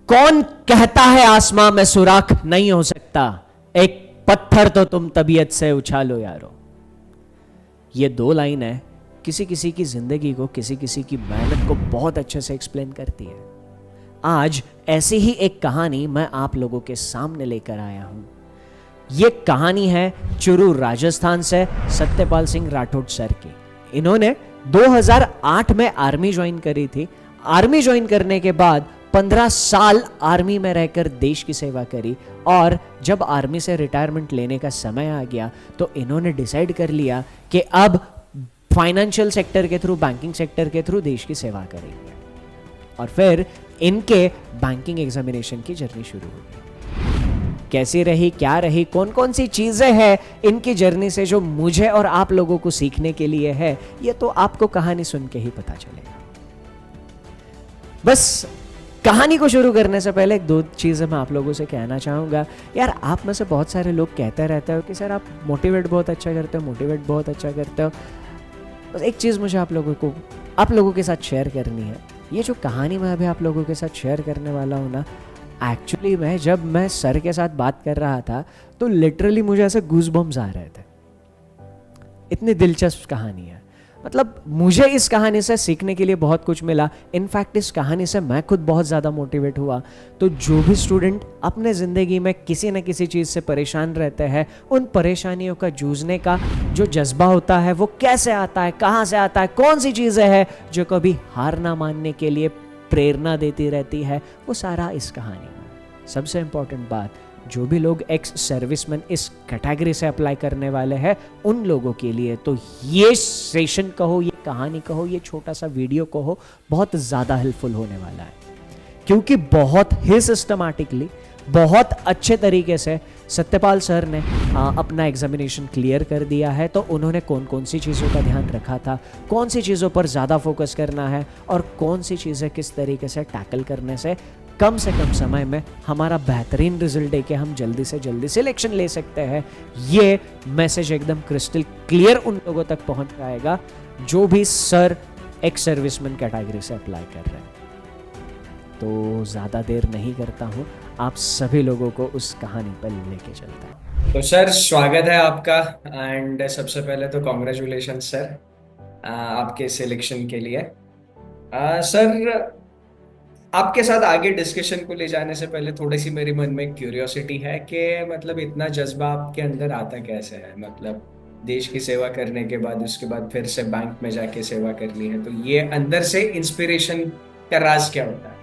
कौन कहता है आसमां में सुराख नहीं हो सकता, एक पत्थर तो तुम तबीयत से उछालो यारो। ये दो लाइन है, किसी किसी की जिंदगी को, किसी किसी की मेहनत को बहुत अच्छे से एक्सप्लेन करती है। आज ऐसी ही एक कहानी मैं आप लोगों के सामने लेकर आया हूं। ये कहानी है चुरू राजस्थान से सत्यपाल सिंह राठौड़ सर की। इन्होंने 2008 में आर्मी ज्वाइन करी थी। आर्मी ज्वाइन करने के बाद 15 साल आर्मी में रहकर देश की सेवा करी, और जब आर्मी से रिटायरमेंट लेने का समय आ गया तो इन्होंने डिसाइड कर लिया कि अब फाइनेंशियल सेक्टर के थ्रू, बैंकिंग सेक्टर के थ्रू देश की सेवा करेंगे। और फिर इनके बैंकिंग एग्जामिनेशन की जर्नी शुरू हो गई। कैसी रही, क्या रही, कौन कौन सी चीजें हैं इनकी जर्नी से जो मुझे और आप लोगों को सीखने के लिए है, ये तो आपको कहानी सुन के ही पता चलेगा। बस कहानी को शुरू करने से पहले एक दो चीज़ें मैं आप लोगों से कहना चाहूँगा। यार, आप में से बहुत सारे लोग कहते रहते हो कि सर आप मोटिवेट बहुत अच्छा करते हो, मोटिवेट बहुत अच्छा करते हो। बस एक चीज़ मुझे आप लोगों के साथ शेयर करनी है। ये जो कहानी मैं अभी आप लोगों के साथ शेयर करने वाला हूँ ना, एक्चुअली जब मैं सर के साथ बात कर रहा था तो लिटरली मुझे ऐसे गूज़बम्स आ रहे थे। इतनी दिलचस्प कहानी है। मतलब मुझे इस कहानी से सीखने के लिए बहुत कुछ मिला। इनफैक्ट इस कहानी से मैं खुद बहुत ज़्यादा मोटिवेट हुआ। तो जो भी स्टूडेंट अपने ज़िंदगी में किसी न किसी चीज़ से परेशान रहते हैं, उन परेशानियों का जूझने का जो जज्बा होता है वो कैसे आता है, कहाँ से आता है, कौन सी चीज़ें हैं जो कभी हार ना मानने के लिए प्रेरणा देती रहती है, वो सारा इस कहानी में। सबसे इम्पोर्टेंट बात, जो भी लोग एक्स सर्विसमैन इस कैटेगरी से अप्लाई करने वाले हैं, उन लोगों के लिए तो ये सेशन कहो, ये कहानी कहो, ये छोटा सा वीडियो कहो, बहुत ज़्यादा हेल्पफुल होने वाला है। क्योंकि बहुत ही सिस्टमैटिकली, बहुत अच्छे तरीके से सत्यपाल सर ने अपना एग्जामिनेशन क्लियर कर दिया है। तो उन्होंने कौन कौन सी चीज़ों का ध्यान रखा था, कौन सी चीज़ों पर ज़्यादा फोकस करना है, और कौन सी चीज़ें किस तरीके से टैकल करने से कम समय में हमारा बेहतरीन रिजल्ट देके हम जल्दी से जल्दी सिलेक्शन ले सकते हैं, ये मैसेज एकदम क्रिस्टल क्लियर उन लोगों तक पहुंच जाएगा जो भी सर एक्स सर्विसमैन कैटेगरी से अप्लाई कर रहे हैं। तो ज़्यादा देर नहीं करता हूँ, आप सभी लोगों को उस कहानी पर लेके चलता हूँ। तो सर, स्वागत है आपका। एंड सबसे पहले तो कॉन्ग्रेचुलेशन सर, आपके सिलेक्शन के लिए। सर, आपके साथ आगे डिस्कशन को ले जाने से पहले थोड़ी सी मेरी मन में क्यूरियोसिटी है कि मतलब इतना जज्बा आपके अंदर आता कैसे है? मतलब देश की सेवा करने के बाद, उसके बाद फिर से बैंक में जाके सेवा करनी है, तो ये अंदर से इंस्पिरेशन का राज क्या होता है?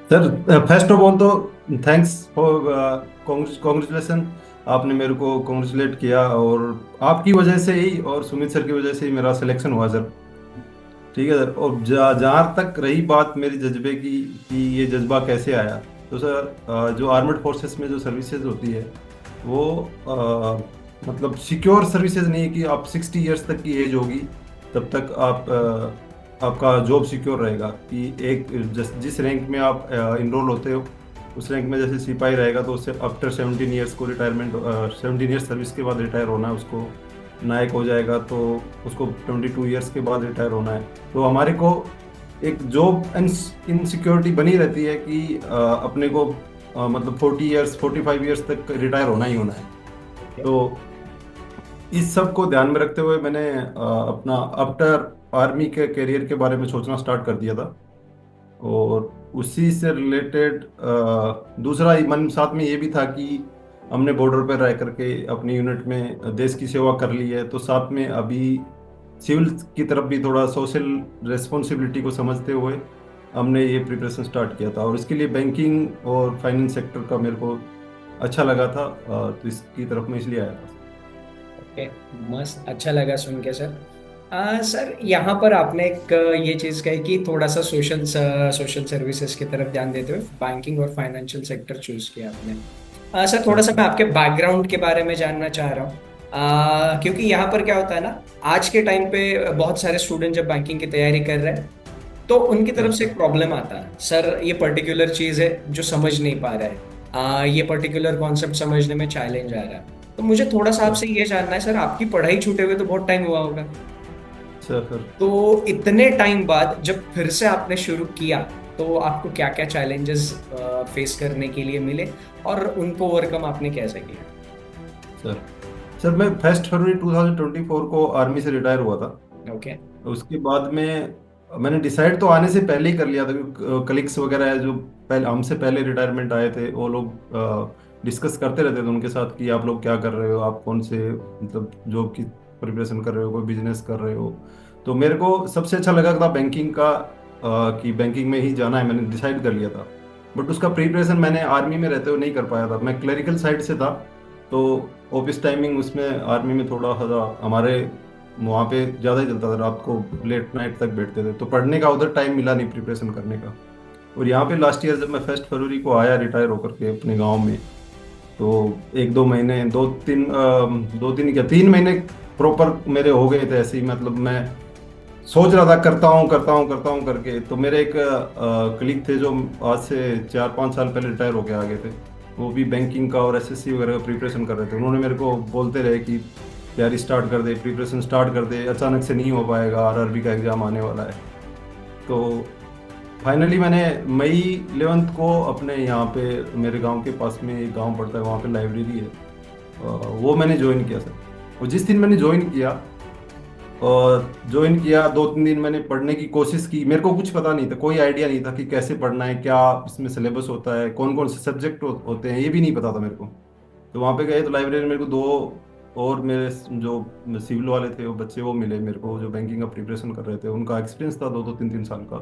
सर, फर्स्ट ऑफ ऑल तो थैंक्स फॉर कॉन्ग्रेचुलेसन। आपने मेरे को कॉन्ग्रेचुलेट किया, और आपकी वजह से ही और सुमित सर की वजह से ही मेरा सिलेक्शन हुआ सर। ठीक है सर। और जहाँ तक रही बात मेरी जज्बे की कि ये जज्बा कैसे आया, तो सर जो आर्मड फोर्सेस में जो सर्विसेज होती है वो मतलब सिक्योर सर्विसेज नहीं है कि आप 60 इयर्स तक की एज होगी तब तक आपका जॉब सिक्योर रहेगा। कि एक जिस रैंक में आप इनरोल होते हो उस रैंक में जैसे सिपाही रहेगा तो उससे आफ्टर 17 इयर्स को रिटायरमेंट, 17 इयर्स सर्विस के बाद रिटायर होना है उसको। नायक हो जाएगा तो उसको 22 इयर्स के बाद रिटायर होना है। तो हमारे को एक जॉब इनसिक्योरिटी बनी रहती है कि अपने को मतलब 40 इयर्स 45 इयर्स तक रिटायर होना ही होना है। तो इस सब को ध्यान में रखते हुए मैंने अपना आफ्टर आर्मी के करियर के बारे में सोचना स्टार्ट कर दिया था। और उसी से रिलेटेड दूसरा मन साथ में ये भी था कि हमने बॉर्डर पर रह करके अपनी यूनिट में देश की सेवा कर ली है, तो साथ में अभी सिविल की तरफ भी थोड़ा सोशल रेस्पॉन्सिबिलिटी को समझते हुए हमने ये प्रिपरेशन स्टार्ट किया था। और इसके लिए बैंकिंग और फाइनेंस सेक्टर का मेरे को अच्छा लगा था, तो इसकी तरफ मैं इसलिए आया था। ओके, मस्त, अच्छा लगा सुन के सर। सर, यहाँ पर आपने एक ये चीज़ कही कि थोड़ा सा सोशल सर्विसेज की तरफ ध्यान देते हुए बैंकिंग और फाइनेंशियल सेक्टर चूज किया आपने। सर, थोड़ा सा मैं आपके बैकग्राउंड के बारे में जानना चाह रहा हूँ, क्योंकि यहाँ पर क्या होता है ना, आज के टाइम पे बहुत सारे स्टूडेंट जब बैंकिंग की तैयारी कर रहे हैं तो उनकी तरफ से एक प्रॉब्लम आता है, सर ये पर्टिकुलर चीज़ है जो समझ नहीं पा रहा है, ये पर्टिकुलर कॉन्सेप्ट समझने में चैलेंज आ रहा है। तो मुझे थोड़ा सा आपसे ये जानना है सर, आपकी पढ़ाई छूटे हुए तो बहुत टाइम हुआ होगा, सर तो इतने टाइम बाद जब फिर से आपने शुरू किया तो आपको क्या क्या चैलेंजेस फेस करने के लिए मिले और उनको ओवरकम आपने कैसे किया? सर सर मैं 1 फरवरी 2024 को आर्मी से रिटायर हुआ था। ओके। उसके बाद में मैंने डिसाइड तो आने से पहले ही कर लिया था, क्योंकि कलीग्स वगैरह है जो पहले हमसे पहले रिटायरमेंट आए थे, वो लोग डिस्कस करते रहते थे उनके साथ कि आप लोग क्या कर रहे हो, आप कौन से मतलब जॉब की प्रिपरेशन कर रहे हो, कोई बिजनेस कर रहे हो। तो मेरे को सबसे अच्छा लगा था बैंकिंग का, कि बैंकिंग में ही जाना है, मैंने डिसाइड कर लिया था। बट उसका प्रिपरेशन मैंने आर्मी में रहते हुए नहीं कर पाया था, मैं क्लरिकल साइड से था। तो ऑफिस टाइमिंग उसमें आर्मी में थोड़ा सा हमारे वहाँ पे ज़्यादा ही चलता था, रात को लेट नाइट तक बैठते थे, तो पढ़ने का उधर टाइम मिला नहीं प्रिपरेशन करने का। और यहाँ पे लास्ट ईयर जब मैं 1 फरवरी को आया रिटायर होकर के अपने गांव में, तो 1-2 महीने, 2-3 क्या 3 महीने प्रॉपर मेरे हो गए थे ऐसे ही। मतलब मैं सोच रहा था करता हूँ करता हूँ करता हूँ करके। तो मेरे एक कलीग थे जो आज से 4-5 साल पहले रिटायर होके आ गए थे, वो भी बैंकिंग का और एसएससी वगैरह का प्रिपरेशन कर रहे थे। उन्होंने मेरे को बोलते रहे कि यार स्टार्ट कर दे, प्रिपरेशन स्टार्ट कर दे, अचानक से नहीं हो पाएगा, आरआरबी का एग्ज़ाम आने वाला है। तो फाइनली मैंने मई 11 को अपने यहाँ पे मेरे गांव के पास में एक गांव पड़ता है, वहाँ पे लाइब्रेरी है, वो मैंने ज्वाइन किया सर। और जिस दिन मैंने ज्वाइन किया, और ज्वाइन किया 2-3 दिन मैंने पढ़ने की कोशिश की। मेरे को कुछ पता नहीं था, कोई आइडिया नहीं था कि कैसे पढ़ना है, क्या इसमें सिलेबस होता है, कौन कौन से सब्जेक्ट होते हैं, ये भी नहीं पता था मेरे को। तो वहाँ पे गए तो लाइब्रेरी में मेरे को दो और मेरे जो सिविल वाले थे वो बच्चे वो मिले मेरे को, जो बैंकिंग का प्रिपरेशन कर रहे थे। उनका एक्सपीरियंस था 2-3 साल का,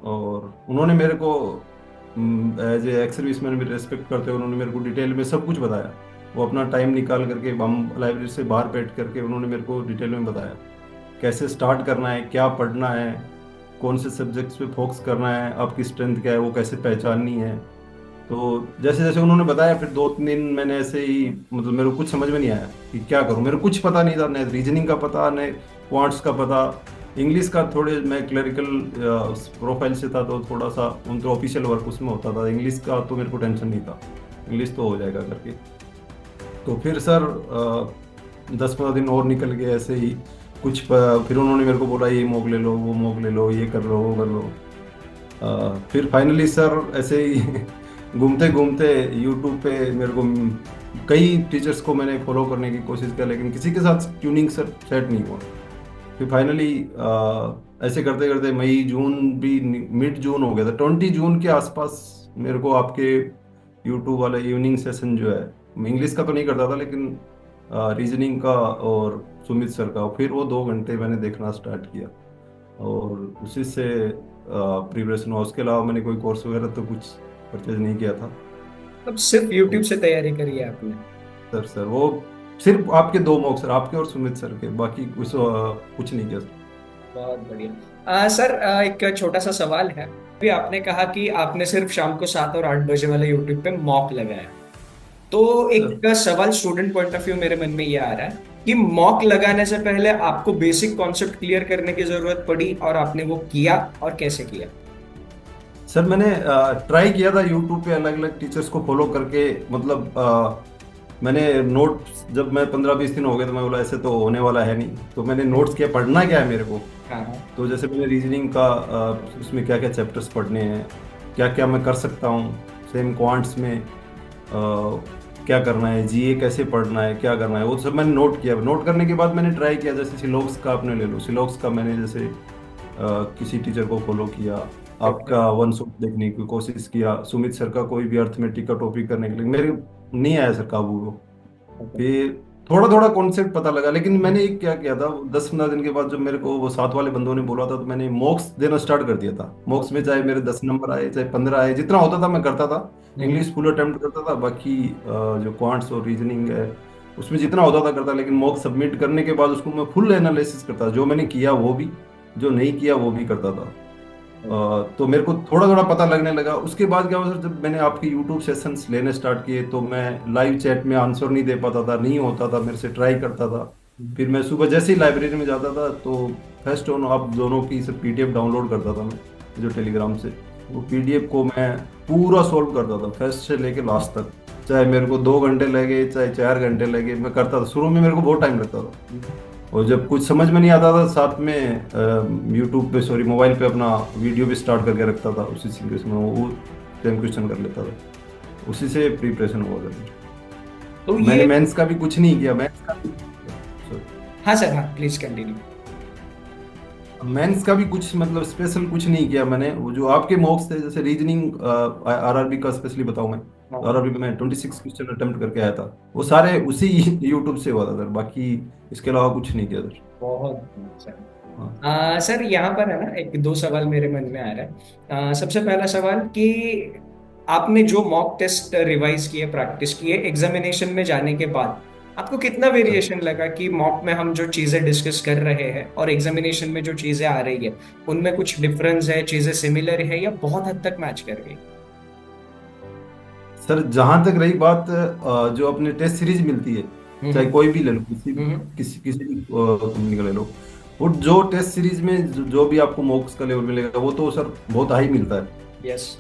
और उन्होंने मेरे को एज ए एक्स सर्विसमैन भी रेस्पेक्ट करते हुए उन्होंने मेरे को डिटेल में सब कुछ बताया। वो अपना टाइम निकाल करके, हम लाइब्रेरी से बाहर बैठ करके उन्होंने मेरे को डिटेल में बताया कैसे स्टार्ट करना है, क्या पढ़ना है, कौन से सब्जेक्ट्स पे फोकस करना है, आपकी स्ट्रेंथ क्या है, वो कैसे पहचाननी है। तो जैसे जैसे उन्होंने बताया, फिर 2-3 दिन मैंने ऐसे ही, मतलब मेरे को कुछ समझ में नहीं आया कि क्या करूं। मेरे को कुछ पता नहीं था, न रीजनिंग का पता, न क्वांट्स का पता। इंग्लिश का थोड़े, मैं क्लरिकल प्रोफाइल से था, तो थोड़ा सा उनका ऑफिशियल वर्क उसमें होता था। इंग्लिश का तो मेरे को टेंशन नहीं था, इंग्लिश तो हो जाएगा करके। तो फिर सर 10-15 दिन और निकल गए ऐसे ही फिर उन्होंने मेरे को बोला ये मॉक ले लो, वो मॉक ले लो, ये कर लो, वो कर लो। फिर फाइनली सर ऐसे ही घूमते घूमते यूट्यूब पे मेरे को कई टीचर्स को मैंने फॉलो करने की कोशिश किया, लेकिन किसी के साथ ट्यूनिंग सर सेट नहीं हुआ। फिर फाइनली ऐसे करते करते मई जून भी, मिड जून हो गया था, 20 जून के आसपास मेरे को आपके यूट्यूब वाला इवनिंग सेशन जो है, मैं इंग्लिश का तो नहीं करता था लेकिन रीजनिंग का और सुमित सर का, फिर वो 2 घंटे मैंने देखना स्टार्ट किया, और उसी से प्रिपरेशन हुआ। उसके अलावा मैंने कोई कोर्स वगैरह तो कुछ परचेज नहीं किया था। अब सिर्फ यूट्यूब से तैयारी करी है आपने? सर वो सिर्फ आपके 2 मॉक सर, आपके और सुमित सर के, बाकी कुछ नहीं किया सर। बहुत बढ़िया। सर, एक छोटा सा सवाल है। अभी आपने कहा कि आपने सिर्फ शाम को 7 और 8 बजे वाले यूट्यूब पे मॉक लगाया, तो सर एक सवाल स्टूडेंट पॉइंट ऑफ व्यू मेरे मन में ये आ रहा है कि मॉक लगाने से पहले आपको बेसिक कॉन्सेप्ट क्लियर करने की जरूरत पड़ी, और आपने वो किया, और कैसे किया? सर मैंने ट्राई किया था यूट्यूब पे अलग अलग टीचर्स को फॉलो करके। मतलब मैंने नोट्स, जब मैं 15-20 दिन हो गए तो मैं बोला ऐसे तो होने वाला है नहीं, तो मैंने नोट्स किया पढ़ना क्या है मेरे को। हाँ। तो जैसे मैंने रीजनिंग का उसमें क्या क्या चैप्टर्स पढ़ने हैं, क्या क्या मैं कर सकता हूँ, सेम क्वांट्स में क्या करना है, जीए कैसे पढ़ना है, क्या करना है, वो सब मैंने नोट किया। नोट करने के बाद मैंने ट्राई किया, जैसे सिलोक्स का आपने ले लो, सिलोक्स का मैंने जैसे किसी टीचर को फॉलो किया, आपका वन शॉट देखने की कोशिश किया, सुमित सर का कोई भी अर्थमेटिक का टॉपिक करने के लिए, मेरे नहीं आया सर काबू को। फिर थोड़ा थोड़ा कॉन्सेप्ट पता लगा, लेकिन मैंने एक क्या किया था, 10-15 दिन के बाद जब मेरे को वो साथ वाले बंदों ने बोला था, तो मैंने मॉक्स देना स्टार्ट कर दिया था। मॉक्स में चाहे मेरे 10 नंबर आए, चाहे 15 आए, जितना होता था मैं करता था। इंग्लिश फुल अटेम्प्ट करता था, बाकी जो क्वांट्स और रीजनिंग है उसमें जितना होता था करता। लेकिन मॉक सबमिट करने के बाद उसको मैं फुल एनालिसिस करता, जो मैंने किया वो भी, जो नहीं किया वो भी करता था। तो मेरे को थोड़ा थोड़ा पता लगने लगा। उसके बाद क्या हुआ सर, जब मैंने आपके यूट्यूब सेशंस लेने स्टार्ट किए, तो मैं लाइव चैट में आंसर नहीं दे पाता था, नहीं होता था मेरे से, ट्राई करता था। फिर मैं सुबह जैसे ही लाइब्रेरी में जाता था, तो फर्स्ट ऑन आप दोनों की सब पीडीएफ डाउनलोड करता था मैं, जो टेलीग्राम से, वो पीडीएफ को मैं पूरा सॉल्व करता था फर्स्ट से लेके लास्ट तक। चाहे मेरे को 2 घंटे लगे, चाहे 4 घंटे लगे, मैं करता था। शुरू में मेरे को बहुत टाइम लगता था, और जब कुछ समझ में नहीं आता था, साथ में यूट्यूब पे, सॉरी मोबाइल पे अपना वीडियो भी स्टार्ट करके रखता था, उसी सीरीज में वो सेम क्वेश्चन कर लेता था, उसी से प्रिपरेशन हुआ था। तो मैंने ये, मेंस का भी कुछ नहीं किया, मेंस का भी हाँ सर, हाँ प्लीज कंटिन्यू। मेंस का भी कुछ मतलब स्पेशल कुछ नहीं किया मैंने। वो जो आपके मॉक्स थे, जैसे रीजनिंग, आरआरबी का स्पेशली बताऊं मैं, हाँ, तो आरआरबी में 26 क्वेश्चन अटेम्प्ट करके आया था, वो सारे उसी यूट्यूब से हुआ था सर, बाकी इसके अलावा कुछ नहीं किया सर। बहुत बढ़िया सर। हाँ सर यहाँ पर है ना, एक दो सवाल मेरे मन में आ रहा है। सबसे पहला सवाल कि आपने जो मॉक टेस्ट रिवाइज किए, प्रैक्टिस किए, एग्जामिनेशन में जाने के बाद आपको कितना सर। वेरिएशन लगा कि मॉक में हम जो चीजें डिस्कस कर रहे हैं और एग्जामिनेशन में जो चीजें आ रही है उनमें कुछ डिफरेंस है, चीजें सिमिलर है या बहुत हद तक मैच कर गई? सर जहां तक रही बात, जो अपने टेस्ट सीरीज मिलती है, चाहे हम्म। कोई भी ले लो, किसी हम्म। किसी भी कंपनी का ले लो, वो जो टेस्ट सीरीज में जो भी आपको मॉक्स का लेवल मिलेगा, वो तो सर बहुत हाई मिलता है। यस।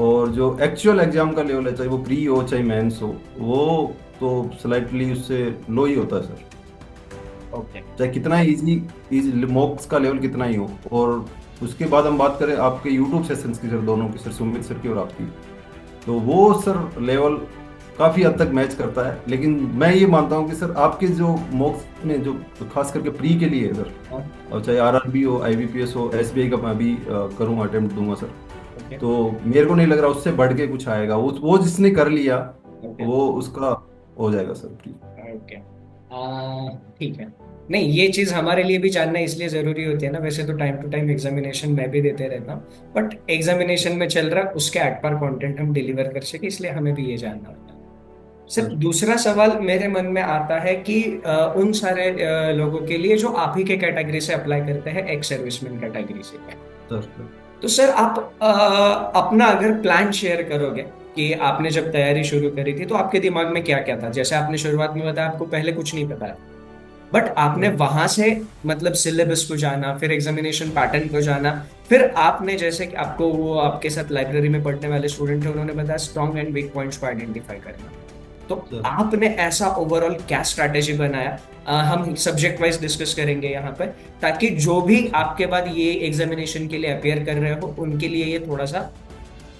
और जो एक्चुअल एग्जाम का लेवल है, चाहे वो प्री हो चाहे मेंस हो, वो तो स्लाइटली उससे लो ही होता है सर। ओके। चाहे कितना इजी इजी मॉक्स का लेवल कितना ही हो। और उसके बाद हम बात करें आपके यूट्यूब सेशंस की सर, दोनों की, सर सुमित सर की और आपकी, तो वो सर लेवल काफ़ी हद तक मैच करता है। लेकिन मैं ये मानता हूँ कि सर आपके जो मॉक्स में जो खास करके प्री के लिए है सर, और चाहे आरआरबी हो, आईबीपीएस हो, एसबीआई का मैं अभी करूँगा, अटेम्प्ट दूंगा सर, ओके। तो मेरे को नहीं लग रहा उससे बढ़ के कुछ आएगा। वो जिसने कर लिया, ओके। वो उसका हो जाएगा सर प्री। ओके। ठीक है। नहीं, ये चीज हमारे लिए भी जानना इसलिए जरूरी होती है ना, वैसे तो टाइम टू टाइम एग्जामिनेशन मैं भी देते रहता हूँ, बट एग्जामिनेशन में चल रहा उसके एट पार कंटेंट हम डिलीवर कर सके, इसलिए हमें भी ये जानना होता है। सिर्फ सर दूसरा सवाल मेरे मन में आता है कि उन सारे लोगों के लिए जो आप ही के कैटेगरी से अप्लाई करते हैं, एक्स सर्विसमैन कैटेगरी से, सर तो सर आप अपना अगर प्लान शेयर करोगे कि आपने जब तैयारी शुरू करी थी तो आपके दिमाग में क्या क्या था? जैसे आपने शुरुआत में बताया आपको पहले कुछ नहीं पता है, बट आपने सर वहां से मतलब सिलेबस को जाना, फिर एग्जामिनेशन पैटर्न को जाना, फिर आपने जैसे कि आपको वो आपके साथ लाइब्रेरी में पढ़ने वाले स्टूडेंट थे उन्होंने बताया स्ट्रॉन्ग एंड वीक पॉइंट्स को आइडेंटिफाई करना, तो सर आपने ऐसा ओवरऑल क्या स्ट्रैटेजी बनाया? हम सब्जेक्ट वाइज डिस्कस करेंगे यहाँ पर, ताकि जो भी आपके बाद ये एग्जामिनेशन के लिए अपेयर कर रहे हो उनके लिए ये थोड़ा सा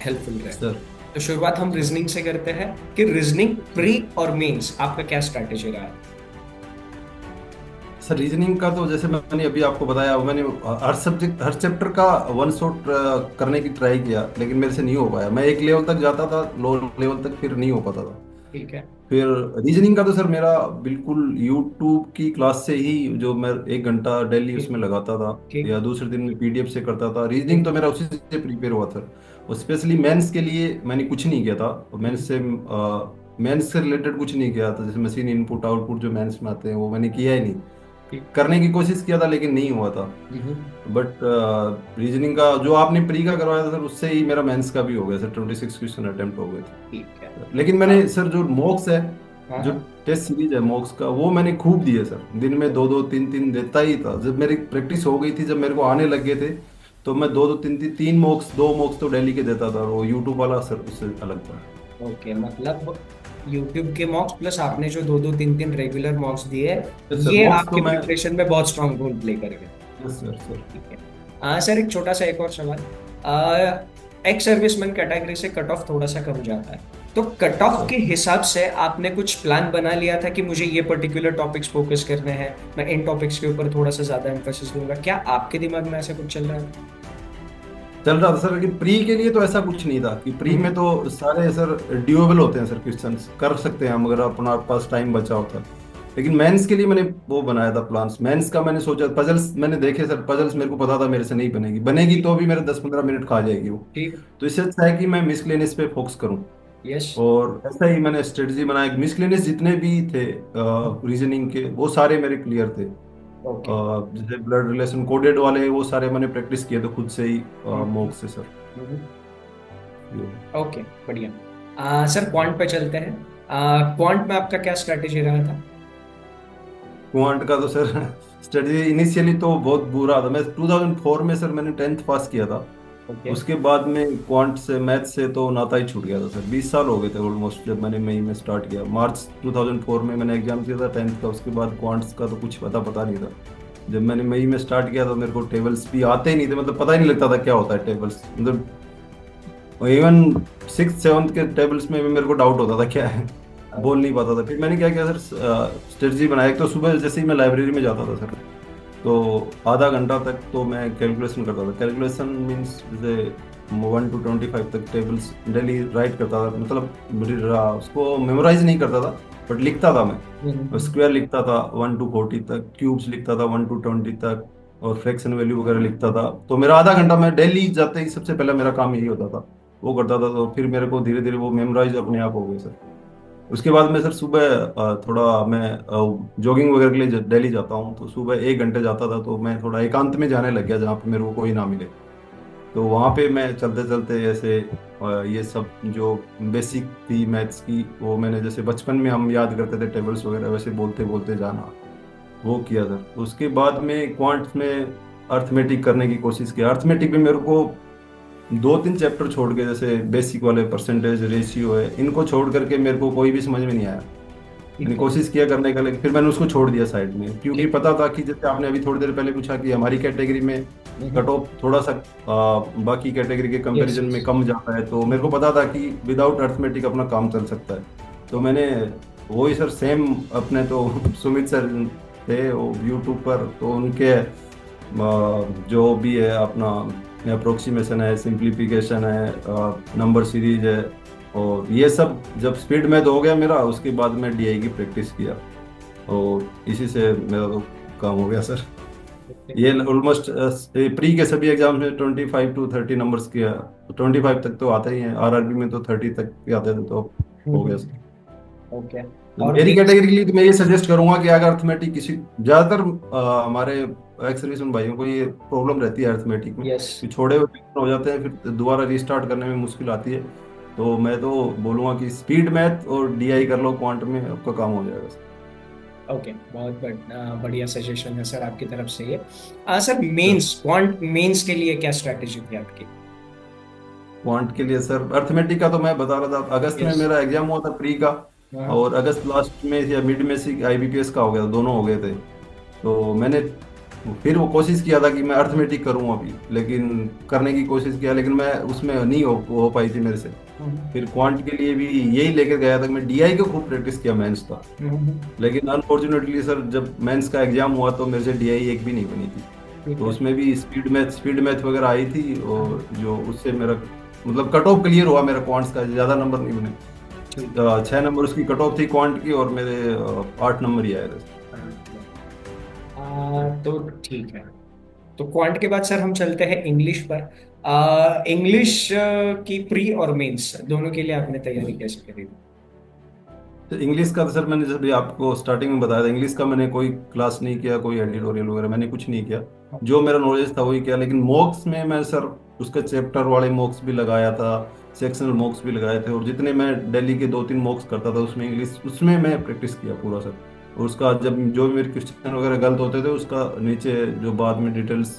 हेल्पफुल रहे। सर तो शुरुआत हम रीजनिंग से करते हैं कि रीजनिंग प्री और मेंस आपका क्या स्ट्रैटेजी रहा है? सर रीजनिंग का तो जैसे मैंने अभी आपको बताया, मैंने हर सब्जेक्ट हर चैप्टर का वन शॉट करने की ट्राई किया, लेकिन मेरे से नहीं हो पाया। मैं एक लेवल तक जाता था, लो लेवल तक, फिर नहीं हो पाता था। ठीक है। फिर रीजनिंग का तो सर मेरा बिल्कुल यूट्यूब की क्लास से ही, जो मैं 1 घंटा डेली ठीक। उसमें लगाता था, ठीक। या दूसरे दिन में पीडीएफ से करता था। रीजनिंग ठीक। तो मेरा उसी से प्रिपेयर हुआ था। और स्पेशली मेंस के लिए मैंने कुछ नहीं किया था। मेंस से रिलेटेड कुछ नहीं किया था, जैसे मशीन इनपुट आउटपुट जो मेंस में आते हैं, वो मैंने किया ही नहीं। ठीक। करने की कोशिश किया था, लेकिन नहीं हुआ था। बट रीजनिंग का जो आपने प्री का करवाया था सर, उससे ही मेरा मेंस का भी हो गया सर, 26 क्वेश्चन अटेम्प्ट हो गए ठीक है। थे। लेकिन मैंने हाँ। सर जो मॉक्स है, हाँ। जो हाँ। टेस्ट सीरीज है मॉक्स का, वो मैंने खूब दिए सर। दिन में दो दो तीन तीन देता ही था। जब मेरी प्रैक्टिस हो गई थी, जब मेरे को आने लग गए थे, तो मैं दो दो तीन तीन तीन मॉक्स, 2 मॉक्स तो डेली के देता था। और वो यूट्यूब वाला सर उससे अलग था। ओके, मतलब यूट्यूब के मॉक्स प्लस आपने जो दो दो तीन तीन रेगुलर मॉक्स दिए, यस सर, ये मॉक्स तो आपके मैं, प्रिपरेशन में बहुत स्ट्रांग रोल प्ले कर गए। Yes sir sir. ठीक है। सर एक छोटा सा एक और सवाल, एक्स सर्विसमैन कैटेगरी से कट ऑफ थोड़ा सा कम जाता है, तो कट ऑफ सर के हिसाब से आपने कुछ प्लान बना लिया था कि मुझे ये पर्टिकुलर टॉपिक्स फोकस करने हैं, मैं इन टॉपिक्स के ऊपर थोड़ा सा ज्यादा एम्फोसिस दूंगा, क्या आपके दिमाग में ऐसा कुछ चल रहा है? चल रहा था सर, लेकिन प्री के लिए तो ऐसा कुछ नहीं था कि प्री में तो सारे सर ड्यूएबल होते हैं सर, क्वेश्चन कर सकते हैं हम अगर अपना पास टाइम बचा होता। लेकिन मेंस के लिए मैंने वो बनाया था प्लान्स। मेंस का मैंने सोचा, पजल्स मैंने देखे सर, पजल्स मेरे को पता था मेरे से नहीं बनेगी, बनेगी तो भी मेरे 10-15 मिनट खा जाएगी वो। ठीक। तो इससे अच्छा है कि मैं मिसलेनियस पे फोकस करूं। यस। और ऐसा ही मैंने स्ट्रेटजी बनाया कि मिसलेनियस जितने भी थे रीजनिंग के, वो सारे मेरे क्लियर थे। ओके। जैसे ब्लड रिलेशन कोडेड वाले, वो सारे मैंने प्रैक्टिस किए थे खुद से ही, मॉक से सर। ओके, बढ़िया। सर क्वांट पे चलते हैं। क्वांट में आपका क्या स्ट्रेटेजी रहा था? क्वांट का तो सर स्टडी इनिशियली तो बहुत बुरा था। मैं 2004 में सर मैंने 10th पास किया था। ओके। उसके बाद में क्वांट से मैथ से तो नाता ही छूट गया था सर। 20 साल हो गए थे ऑलमोस्ट जब मैंने मई में स्टार्ट किया। मार्च 2004 में मैंने एग्जाम दिया था 10th का। उसके बाद क्वांट्स का तो कुछ पता नहीं था। जब मैंने मई में स्टार्ट किया तो मेरे को टेबल्स भी आते ही नहीं थे, मतलब पता ही नहीं लगता था क्या होता है टेबल्स, मतलब इवन 6th 7th के टेबल्स में भी मेरे को डाउट होता था क्या है, बोल नहीं पाता था। फिर मैंने क्या किया सर, स्ट्रेटजी बनाया। एक तो सुबह जैसे ही मैं लाइब्रेरी में जाता था सर, तो आधा घंटा तक तो मैं कैलकुलेशन करता था। कैलकुलेशन मीन्स जैसे 1 to 25 तक टेबल्स डेली राइट करता था, मतलब उसको मेमोराइज नहीं करता था बट लिखता था मैं। स्क्वायर लिखता था 1 to 40 तक, क्यूब्स लिखता था 1 to 20 तक, और फ्रैक्शन वैल्यू वगैरह लिखता था। तो मेरा आधा घंटा, मैं डेली जाते ही सबसे पहले मेरा काम यही होता था, वो करता था। तो फिर मेरे को धीरे धीरे वो मेमोराइज अपने आप हो गए सर। उसके बाद मैं सर सुबह थोड़ा मैं जॉगिंग वगैरह के लिए डेली जाता हूँ। तो सुबह 1 घंटे जाता था, तो मैं थोड़ा एकांत में जाने लग गया जहाँ पे मेरे को कोई ना मिले। तो वहाँ पे मैं चलते चलते ऐसे ये सब जो बेसिक थी मैथ्स की, वो मैंने जैसे बचपन में हम याद करते थे टेबल्स वगैरह, वैसे बोलते बोलते जाना, वो किया सर। उसके बाद में क्वांट्स में अर्थमेटिक करने की कोशिश किया। अर्थमेटिक में मेरे को 2 3 चैप्टर छोड़ के, जैसे बेसिक वाले परसेंटेज रेशियो है, इनको छोड़ करके मेरे को कोई भी समझ में नहीं आया। मैंने ठीक है। कोशिश किया करने का, लेकिन फिर मैंने उसको छोड़ दिया साइड में, क्योंकि ठीक। पता था कि जैसे आपने अभी थोड़ी देर पहले पूछा कि हमारी कैटेगरी में कट ऑफ थोड़ा सा बाकी कैटेगरी के यस कंपैरिजन यस। में कम जाता है। तो मेरे को पता था कि विदाउट अर्थमेटिक अपना काम चल सकता है। तो मैंने वही सर सेम अपने तो सुमित सर थे वो यूट्यूब पर, तो उनके जो भी है अपना अप्रोक्सीमेशन है, सिंप्लीफिकेशन है, नंबर सीरीज है, और ये सब जब स्पीड में तो हो गया मेरा, उसके बाद मैं डीआई की प्रैक्टिस किया, और इसी से मेरा तो काम हो गया सर। ये ऑलमोस्ट प्री के सभी एग्जाम्स में 25 to 30 नंबर्स किया। तो 25 तक तो आते ही हैं, आरआरबी में तो 30 तक के आते थे, तो हो गया सर। ओके। तो और मेरी मेंस। कैटेगरी के लिए तो मैं ये सजेस्ट करूंगा कि अगर अर्थमेटिक किसी, ज्यादातर हमारे एक्स सर्विसमैन भाइयों को ये प्रॉब्लम रहती है अर्थमेटिक में, यस। कि छोड़े हुए पेपर हो जाते हैं, फिर दोबारा रीस्टार्ट करने में मुश्किल आती है। तो मैं तो बोलूंगा कि स्पीड मैथ और डीआई कर लो, क्वांट में आपका काम हो जाएगा सर। ओके, बहुत बढ़िया सजेशन है सर आपकी तरफ से ये। Sir sir mains, quant mains के लिए क्या स्ट्रैटेजी थी आपकी? क्वांट के लिए सर, अर्थमेटिक का तो मैं बता रहा था, अगस्त में यस। मेरा एग्जाम हुआ था प्री का, हाँ। और अगस्त लास्ट में या मिड में से आईबीपीएस का हो गया था, दोनों हो गए थे। तो मैंने फिर वो कोशिश किया था कि मैं अर्थमेटिक करूं अभी, लेकिन करने की कोशिश किया, लेकिन मैं उसमें नहीं हो पाई थी मेरे से। फिर क्वांट के लिए भी यही लेकर गया था कि मैं डीआई को खूब प्रैक्टिस किया मेंस का, लेकिन अनफॉर्चुनेटली सर जब मेंस का एग्जाम हुआ तो मेरे से डीआई एक भी नहीं बनी थी। ठीक तो है। उसमें भी स्पीड मैथ वगैरह आई थी, और जो उससे मेरा मतलब कट ऑफ क्लियर हुआ मेरा क्वांट्स का, ज़्यादा नंबर नहीं बने। ठीक 6 नंबर उसकी कट ऑफ थी क्वांट की, और मेरे 8 नंबर ही आए थे। है। तो ठीक है। तो क्वांट के बाद सर हम चलते हैं इंग्लिश पर। इंग्लिश की प्री और मेंस दोनों के लिए आपने तैयारी कैसे करी थी? तो इंग्लिश का तो सर मैंने जब भी आपको स्टार्टिंग में बताया था, इंग्लिश का मैंने कोई क्लास नहीं किया, कोई एडिटोरियल वगैरह मैंने कुछ नहीं किया। जो मेरा नॉलेज था वही किया। लेकिन मॉक्स में मैं सर उसके चैप्टर वाले मॉक्स भी लगाया था, सेक्शनल मॉक्स भी लगाए थे, और जितने मैं दिल्ली के 2 3 मॉक्स करता था उसमें इंग्लिश, उसमें मैं प्रैक्टिस किया पूरा सर। और उसका जब जो भी मेरे क्वेश्चन वगैरह गलत होते थे, उसका नीचे जो बाद में डिटेल्स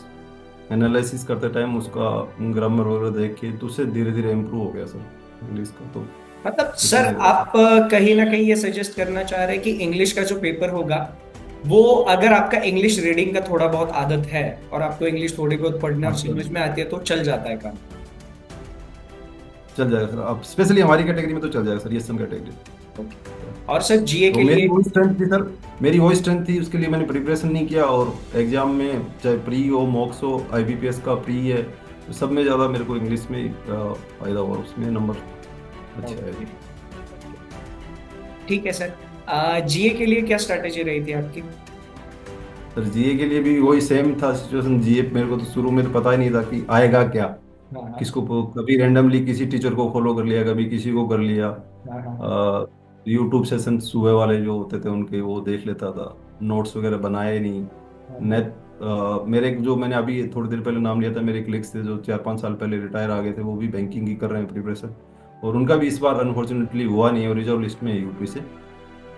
एनालिसिस करते टाइम उसका ग्रामर वगैरह देख के, तो उससे धीरे धीरे इम्प्रूव हो गया सर इंग्लिश का। तो मतलब इसी सर से हुआ आप कहीं ना कहीं ये सजेस्ट करना चाह रहे हैं कि इंग्लिश का जो पेपर होगा, वो अगर आपका इंग्लिश रीडिंग का थोड़ा बहुत आदत है और आपको इंग्लिश थोड़ी बहुत पढ़ने और सर। समझ में आती है तो चल जाता है काम। चल जाएगा सर, आप स्पेशली हमारी कैटेगरी में तो चल जाएगा सर, ये सब कैटेगरी। और सर जीए तो के मेरी लिए? वही स्ट्रेंथ थी सर, मेरी वही स्ट्रेंथ थी, उसके लिए मैंने प्रिपरेशन नहीं किया, और एग्जाम में चाहे प्री हो, मॉक्स हो, आईबीपीएस का प्री है, तो सब में ज़्यादा मेरे को इंग्लिश में ही फायदा हुआ, उसमें नंबर अच्छे आए थे। ठीक है सर। जीए के लिए क्या स्ट्रैटेजी रही थी आपकी? सर जीए के लिए भी वही सेम था सिचुएशन। जीए मेरे को तो शुरू में तो पता ही नहीं था कि आएगा क्या, हाँ हाँ। कभी रैंडमली किसी टीचर को फॉलो कर लिया, कभी किसी को कर लिया। हाँ हाँ। यूट्यूब सेशन सुबह वाले जो होते थे उनके वो देख लेता था, नोट्स वगैरह बनाए नहीं। हाँ हाँ। नेट मेरे जो मैंने अभी थोड़ी देर पहले नाम लिया था, मेरे क्लिक्स थे जो 4 5 साल पहले रिटायर आ गए थे, वो भी बैंकिंग की कर रहे हैं प्रिपरेशन, और उनका भी इस बार अनफॉर्चुनेटली हुआ नहीं, और रिजर्व लिस्ट में है यूपी से।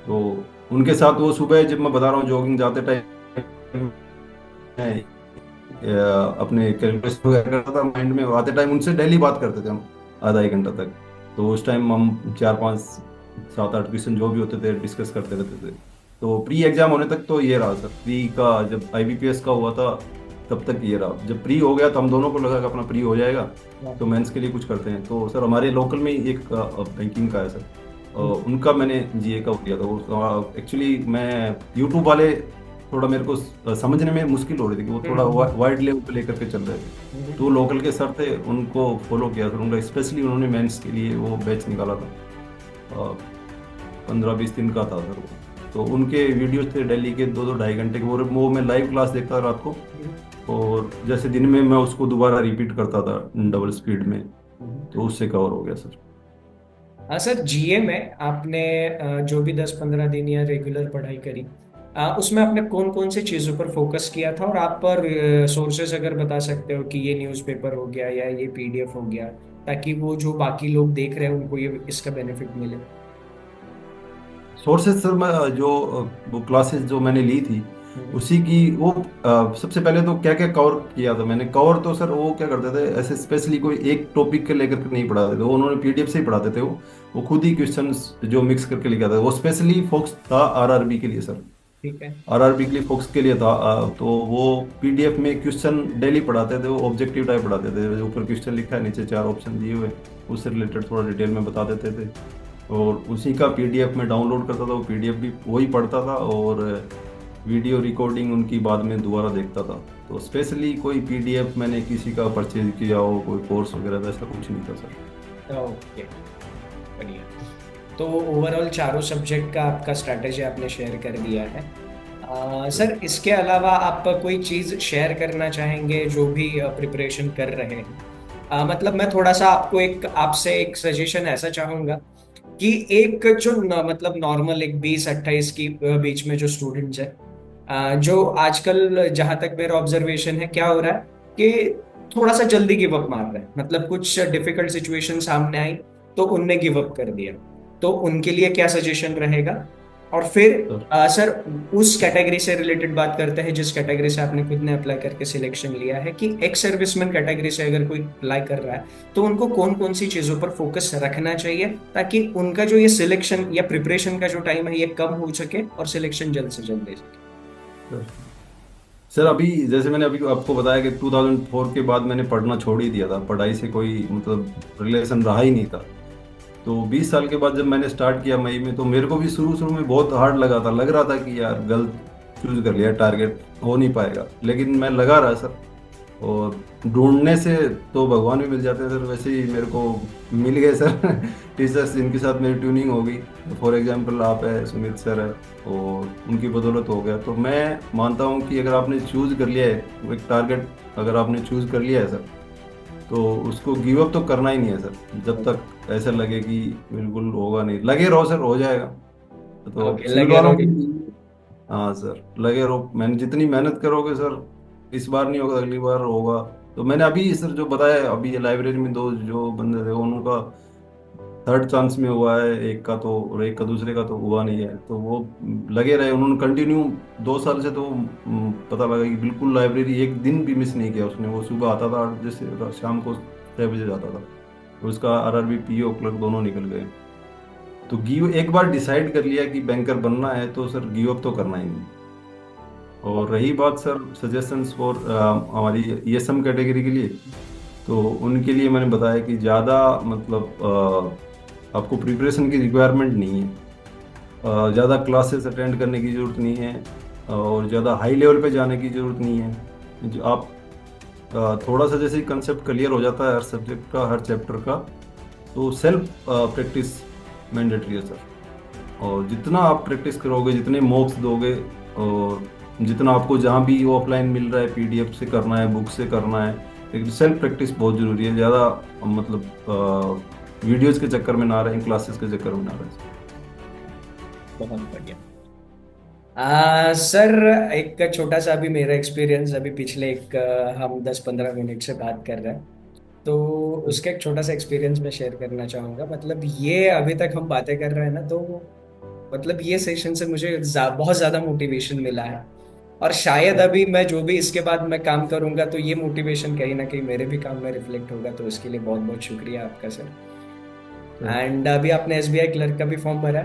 तो उनके साथ वो सुबह जब मैं बता रहा हूँ जॉगिंग जाते टाइम अपने कैलकुलेशन वगैरह करता था माइंड में, आते टाइम उनसे डेली बात करते थे हम आधा एक घंटा तक। तो उस टाइम हम 4 5 7 8 क्वेश्चन जो भी होते थे डिस्कस करते रहते थे। तो प्री एग्जाम होने तक तो ये रहा सर, प्री का जब आईबीपीएस का हुआ था तब तक ये रहा। जब प्री हो गया तो हम दोनों को लगा कि अपना प्री हो जाएगा तो मेंस के लिए कुछ करते हैं। तो सर हमारे लोकल में ही एक बैंकिंग का है सर, उनका मैंने जीए का किया था। वो एक्चुअली मैं यूट्यूब वाले थोड़ा मेरे को समझने में मुश्किल हो रही थी कि वो थोड़ा वाइड लेवल पे लेकर के चल रहे थे। तो लोकल के सर थे, उनको फॉलो किया सर, उनका स्पेशली उन्होंने मेंस के लिए वो बैच निकाला था, 15 20 दिन का था सर वो। तो उनके वीडियोस थे डेली के 2 2 2.5 घंटे के, वो मैं लाइव क्लास देखता था रात को, और जैसे दिन में मैं उसको दोबारा रिपीट करता था डबल स्पीड में, तो उससे कवर हो गया सर। हाँ सर, जीए में आपने जो भी 10 15 दिन या रेगुलर पढ़ाई करी, उसमें आपने कौन कौन सी चीज़ों पर फोकस किया था, और आप पर सोर्सेज अगर बता सकते हो कि ये न्यूज़पेपर हो गया या ये पीडीएफ हो गया, ताकि वो जो बाकी लोग देख रहे हैं उनको ये इसका बेनिफिट मिले। सोर्सेज सर, मैं जो वो क्लासेस जो मैंने ली थी हम्म। उसी की वो सबसे पहले तो क्या क्या कवर किया था मैंने। कवर तो सर वो क्या करते थे, ऐसे स्पेशली कोई एक टॉपिक के लेकर के नहीं पढ़ाते थे वो, उन्होंने पीडीएफ से ही पढ़ाते थे। वो खुद ही क्वेश्चंस जो मिक्स करके लिखा था, वो स्पेशली फोकस था आरआरबी के लिए सर। ठीक है। आरआरबी के लिए फोकस के लिए था। तो वो पीडीएफ में क्वेश्चन डेली पढ़ाते थे, वो ऑब्जेक्टिव टाइप पढ़ाते थे, जो ऊपर क्वेश्चन लिखा है नीचे 4 ऑप्शन दिए हुए, उससे रिलेटेड थोड़ा डिटेल में बता देते थे। और उसी का पीडीएफ में डाउनलोड करता था, वो पीडीएफ भी वही पढ़ता था, और वीडियो रिकॉर्डिंग उनकी बाद में दोबारा देखता था। तो स्पेशली कोई पीडीएफ मैंने किसी का परचेज किया हो, कोई कोर्स वगैरह वैसा कुछ नहीं था सर। ओके, बढ़िया। तो ओवरऑल चारों सब्जेक्ट का आपका स्ट्रैटेजी आपने शेयर कर दिया है। सर, इसके अलावा आप कोई चीज़ शेयर करना चाहेंगे जो भी प्रिपरेशन कर रहे हैं? मतलब मैं थोड़ा सा आपको एक आपसे एक सजेशन ऐसा चाहूँगा कि एक जो मतलब नॉर्मल एक 20 28 की बीच में जो स्टूडेंट्स है, जो आजकल जहां तक मेरा ऑब्जर्वेशन है क्या हो रहा है कि थोड़ा सा जल्दी गिव अप मार रहे हैं, मतलब कुछ डिफिकल्ट सिचुएशन सामने आई तो उनने गिव अप कर दिया। तो उनके लिए क्या सजेशन रहेगा? और फिर सर सर, उस कैटेगरी से रिलेटेड बात करते हैं जिस कैटेगरी से आपने खुद ने अप्लाई करके सिलेक्शन लिया है, कि एक्स सर्विसमैन कैटेगरी से अगर कोई अप्लाई कर रहा है तो उनको कौन कौन सी चीजों पर फोकस रखना चाहिए, ताकि उनका जो ये सिलेक्शन या प्रिपरेशन का जो टाइम है ये कम हो सके और सिलेक्शन जल्द से जल्द ले सके। सर सर अभी जैसे मैंने अभी आपको बताया कि 2004 के बाद मैंने पढ़ना छोड़ ही दिया था, पढ़ाई से कोई मतलब रिलेशन रहा ही नहीं था। तो 20 साल के बाद जब मैंने स्टार्ट किया मई में, तो मेरे को भी शुरू शुरू में बहुत हार्ड लगा था, लग रहा था कि यार गलत चूज कर लिया, टारगेट हो नहीं पाएगा। लेकिन मैं लगा रहा सर, और ढूंढने से तो भगवान भी मिल जाते हैं सर, वैसे ही मेरे को मिल गए सर टीचर्स जिनके साथ मेरी ट्यूनिंग हो गई। फॉर एग्जांपल आप है, सुमित सर है, और उनकी बदौलत हो गया। तो मैं मानता हूँ कि अगर आपने चूज कर लिया है वो एक टारगेट, अगर आपने चूज कर लिया है सर, तो उसको गिव अप तो करना ही नहीं है सर, जब तक ऐसा लगे कि बिल्कुल होगा नहीं। लगे रहो सर, हो जाएगा। तो ओके, सिविल लगे वालों रहोगे। की, हाँ सर लगे रहो, मैंने जितनी मेहनत करोगे सर, इस बार नहीं होगा अगली बार होगा। तो मैंने अभी सर जो बताया, अभी ये लाइब्रेरी में दो जो बंदे थे उनका थर्ड चांस में हुआ है एक का, तो और एक का दूसरे का तो हुआ नहीं है। तो वो लगे रहे, उन्होंने कंटिन्यू 2 साल से, तो पता लगा कि बिल्कुल लाइब्रेरी एक दिन भी मिस नहीं किया उसने। वो सुबह आता था 8 बजे से शाम को 6 बजे जाता था। तो उसका आरआरबी पीओ क्लर्क दोनों निकल गए। तो गिव एक बार डिसाइड कर लिया कि बैंकर बनना है तो सर गिव अप तो करना ही नहीं। और रही बात सर सजेशंस फॉर हमारी ईएसएम कैटेगरी के लिए, तो उनके लिए मैंने बताया कि ज़्यादा मतलब आपको प्रिपरेशन की रिक्वायरमेंट नहीं है, ज़्यादा क्लासेस अटेंड करने की ज़रूरत नहीं है, और ज़्यादा हाई लेवल पे जाने की ज़रूरत नहीं है। जो आप थोड़ा सा जैसे कंसेप्ट क्लियर हो जाता है हर सब्जेक्ट का, हर चैप्टर का, तो सेल्फ प्रैक्टिस मैंडेटरी है सर। और जितना आप प्रैक्टिस करोगे, जितने मॉक्स दोगे, और जितना आपको जहाँ भी ऑफलाइन मिल रहा है पीडीएफ से करना है, बुक से करना है, लेकिन सेल्फ प्रैक्टिस बहुत जरूरी है। ज़्यादा मतलब वीडियोज के चक्कर में ना रहे, क्लासेस के चक्कर में ना रहे। बहुत बढ़िया। सर, एक छोटा सा अभी मेरा एक्सपीरियंस, अभी पिछले एक हम 10 15 मिनट से बात कर रहे हैं, तो उसका एक छोटा सा एक्सपीरियंस मैं शेयर करना चाहूँगा। मतलब ये अभी तक हम बातें कर रहे हैं ना, तो मतलब ये सेशन से मुझे बहुत ज़्यादा मोटिवेशन मिला है। और शायद अभी मैं जो भी इसके बाद मैं काम करूंगा तो ये मोटिवेशन कहीं ना कहीं मेरे भी काम में रिफ्लेक्ट होगा, तो उसके लिए बहुत बहुत शुक्रिया आपका सर। एंड अभी आपने एसबीआई क्लर्क का भी फॉर्म भरा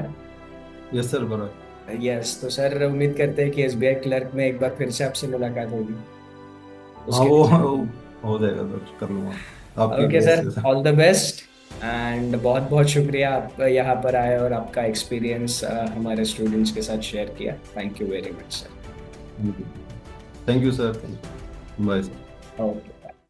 यस सर, बराबर। है? यस, तो सर उम्मीद करते हैं कि एसबीआई क्लर्क में एक बार फिर से आपसे मुलाकात होगी हाँ, उसके वो लिए। हो जाएगा सर, कर लूँगा आपकी ओके दुआ सर, से sir. All the best. And बहुत बहुत शुक्रिया आप यहाँ पर आए और आपका एक्सपीरियंस हमारे स्टूडेंट्स के साथ शेयर किया। Thank you very much sir. Thank you sir, bye sir. Okay.